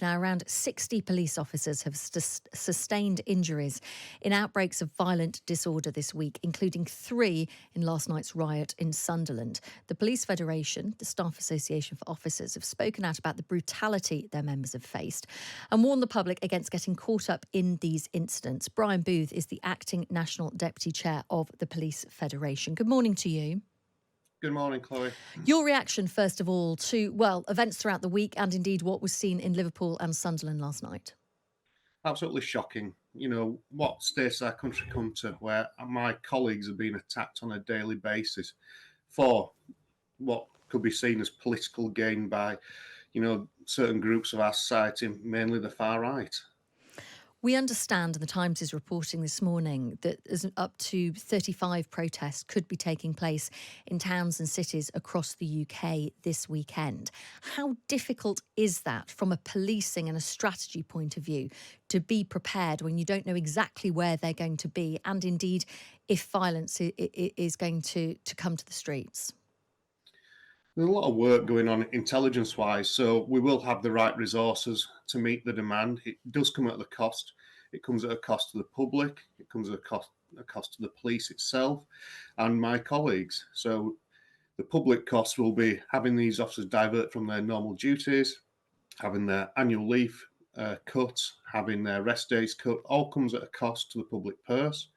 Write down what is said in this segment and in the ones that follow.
Now, around 60 police officers have sustained injuries in outbreaks of violent disorder this week, including 3 in last night's riot in Sunderland. The Police Federation, the Staff Association for Officers, have spoken out about the brutality their members have faced and warned the public against getting caught up in these incidents. Brian Booth is the acting National Deputy Chair of the Police Federation. Good morning to you. Good morning, Chloe. Your reaction, first of all, to, well, events throughout the week and indeed what was seen in Liverpool and Sunderland last night. Absolutely shocking. You know, what states our country come to where my colleagues are being attacked on a daily basis for what could be seen as political gain by, certain groups of our society, mainly the far right. We understand, and the Times is reporting this morning, that up to 35 protests could be taking place in towns and cities across the UK this weekend. How difficult is that from a policing and a strategy point of view to be prepared when you don't know exactly where they're going to be and indeed if violence is going to come to the streets? There's a lot of work going on intelligence-wise, so we will have the right resources to meet the demand. It does come at a cost. It comes at a cost to the public. It comes at a cost to the police itself and my colleagues. So the public cost will be having these officers divert from their normal duties, having their annual leave cut, having their rest days cut. All comes at a cost to the public purse.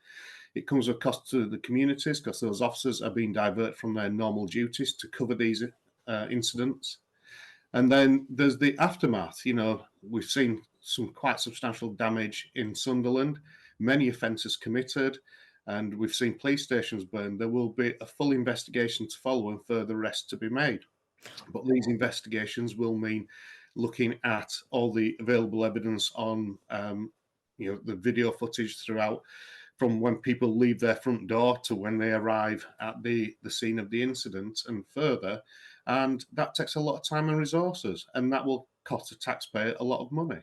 It comes at a cost to the communities because those officers are being diverted from their normal duties to cover these incidents. And then there's the aftermath. You know, we've seen some quite substantial damage in Sunderland, many offences committed, and we've seen police stations burned. There will be a full investigation to follow and further arrests to be made. But these investigations will mean looking at all the available evidence on, the video footage throughout, from when people leave their front door to when they arrive at the scene of the incident and further. And that takes a lot of time and resources, and that will cost the taxpayer a lot of money.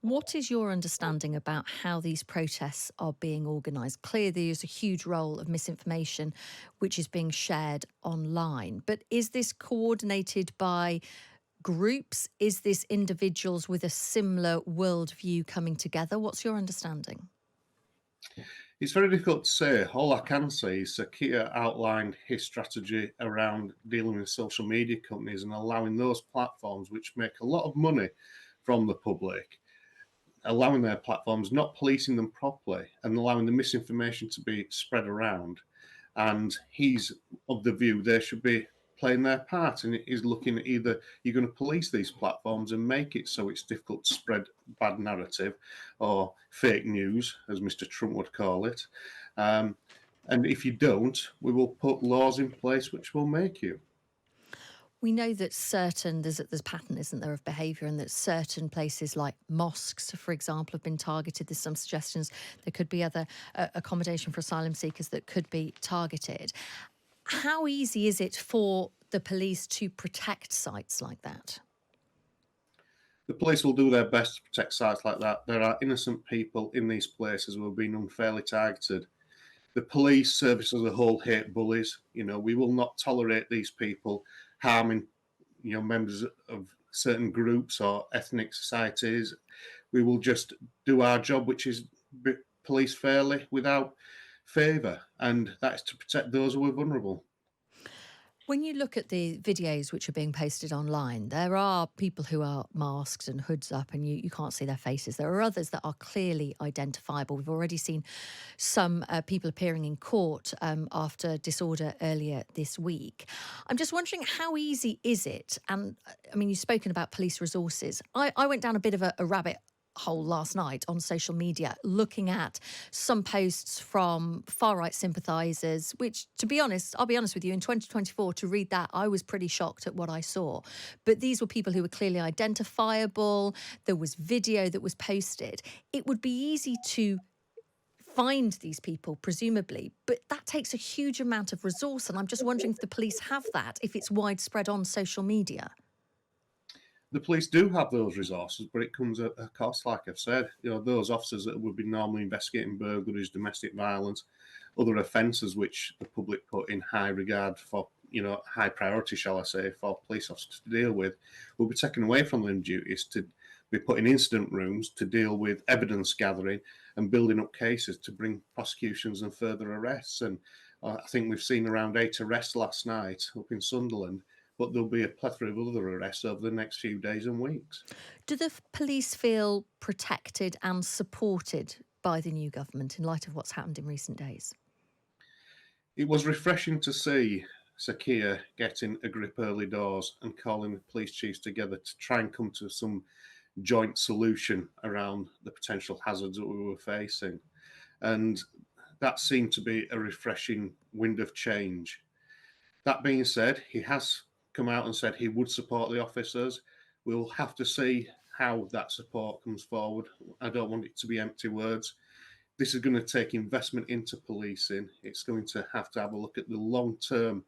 What is your understanding about how these protests are being organised? Clearly, there's a huge role of misinformation which is being shared online. But is this coordinated by groups? Is this individuals with a similar worldview coming together? What's your understanding? It's very difficult to say. All I can say is Sakir outlined his strategy around dealing with social media companies and allowing those platforms which make a lot of money from the public, allowing their platforms, not policing them properly and allowing the misinformation to be spread around. And he's of the view they should be playing their part, and is looking at either you're going to police these platforms and make it so it's difficult to spread bad narrative or fake news, as Mr. Trump would call it. And if you don't, we will put laws in place which will make you. We know that there's a pattern, isn't there, of behaviour, and that certain places like mosques, for example, have been targeted. There's some suggestions there could be other accommodation for asylum seekers that could be targeted. How easy is it for the police to protect sites like that? The police will do their best to protect sites like that. There are innocent people in these places who have been unfairly targeted. The police service as a whole hate bullies. You know, we will not tolerate these people harming, members of certain groups or ethnic societies. We will just do our job, which is police fairly without favour, and that's to protect those who are vulnerable. When you look at the videos which are being posted online, there are people who are masked and hoods up and you can't see their faces. There are others that are clearly identifiable. We've already seen some people appearing in court after disorder earlier this week. I'm just wondering, how easy is it? And I mean, you've spoken about police resources. I went down a bit of a rabbit hole last night on social media looking at some posts from far-right sympathisers, which, to be honest, I'll be honest with you, in 2024, to read that, I was pretty shocked at what I saw. But these were people who were clearly identifiable. There was video that was posted. It would be easy to find these people, presumably, but that takes a huge amount of resource, and I'm just wondering if the police have that, if it's widespread on social media. The police do have those resources, but it comes at a cost, like I've said. You know, those officers that would be normally investigating burglaries, domestic violence, other offences which the public put in high regard for, high priority, shall I say, for police officers to deal with, will be taken away from them duties to be put in incident rooms to deal with evidence gathering and building up cases to bring prosecutions and further arrests. And I think we've seen around 8 arrests last night up in Sunderland, but there'll be a plethora of other arrests over the next few days and weeks. Do the police feel protected and supported by the new government in light of what's happened in recent days? It was refreshing to see Sakia getting a grip early doors and calling the police chiefs together to try and come to some joint solution around the potential hazards that we were facing. And that seemed to be a refreshing wind of change. That being said, he has come out and said he would support the officers. We'll have to see how that support comes forward. I don't want it to be empty words. This is going to take investment into policing. It's going to have a look at the long term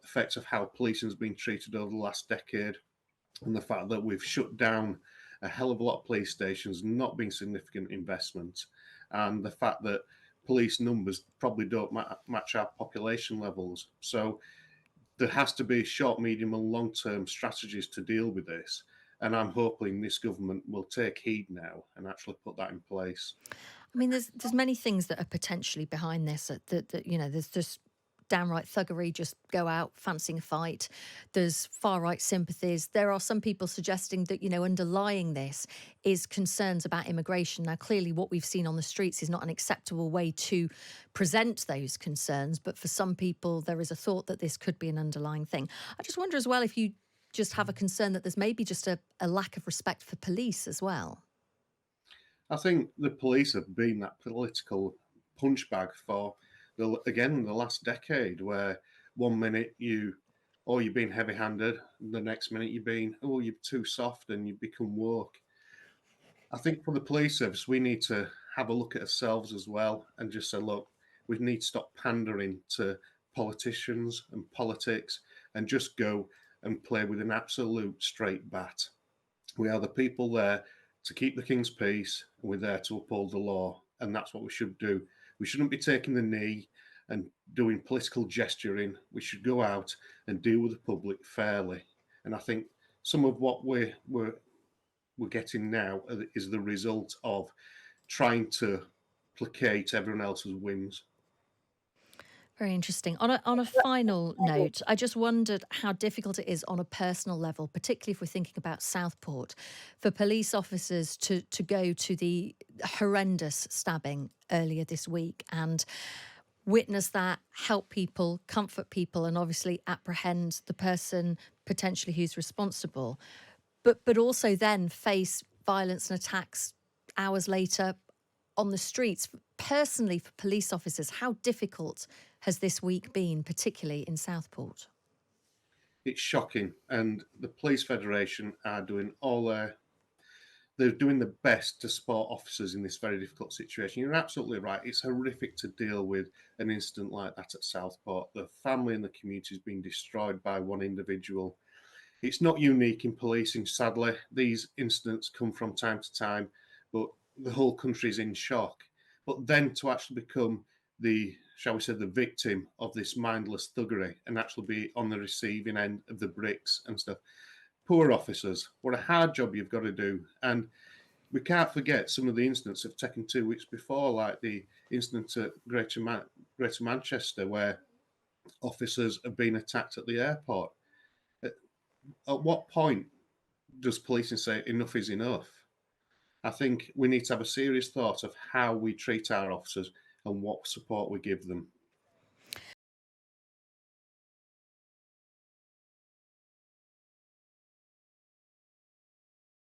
effects of how policing has been treated over the last decade, and the fact that we've shut down a hell of a lot of police stations, not been significant investment, and the fact that police numbers probably don't match our population levels. So there has to be short, medium, and long term strategies to deal with this. And I'm hoping this government will take heed now and actually put that in place. I mean, there's many things that are potentially behind this. That there's just downright thuggery, just go out fancying a fight. There's far right sympathies. There are some people suggesting that underlying this is concerns about immigration. Now, clearly, what we've seen on the streets is not an acceptable way to present those concerns. But for some people, there is a thought that this could be an underlying thing. I just wonder as well if you just have a concern that there's maybe just a lack of respect for police as well. I think the police have been that political punch bag for the last decade, where one minute you've been heavy-handed, the next minute you're too soft and you become woke. I think for the police service, we need to have a look at ourselves as well and just say, look, we need to stop pandering to politicians and politics and just go and play with an absolute straight bat. We are the people there to keep the king's peace, and we're there to uphold the law, and that's what we should do. We shouldn't be taking the knee and doing political gesturing. We should go out and deal with the public fairly. And I think some of what we're getting now is the result of trying to placate everyone else's whims. Very interesting. On a final note, I just wondered how difficult it is on a personal level, particularly if we're thinking about Southport, for police officers to go to the horrendous stabbing earlier this week and witness that, help people, comfort people, and obviously apprehend the person potentially who's responsible, but also then face violence and attacks hours later on the streets. Personally, for police officers, how difficult has this week been, particularly in Southport? It's shocking, and the police federation are doing they're doing the best to support officers in this very difficult situation. You're absolutely right. It's horrific to deal with an incident like that at Southport. The family and the community has been destroyed by one individual. It's not unique in policing, sadly. These incidents come from time to time, but the whole country is in shock. But then to actually become shall we say, the victim of this mindless thuggery and actually be on the receiving end of the bricks and stuff. Poor officers, what a hard job you've got to do. And we can't forget some of the incidents have taken 2 weeks before, like the incident at Greater Manchester, where officers have been attacked at the airport. At what point does policing say enough is enough? I think we need to have a serious thought of how we treat our officers and what support we give them.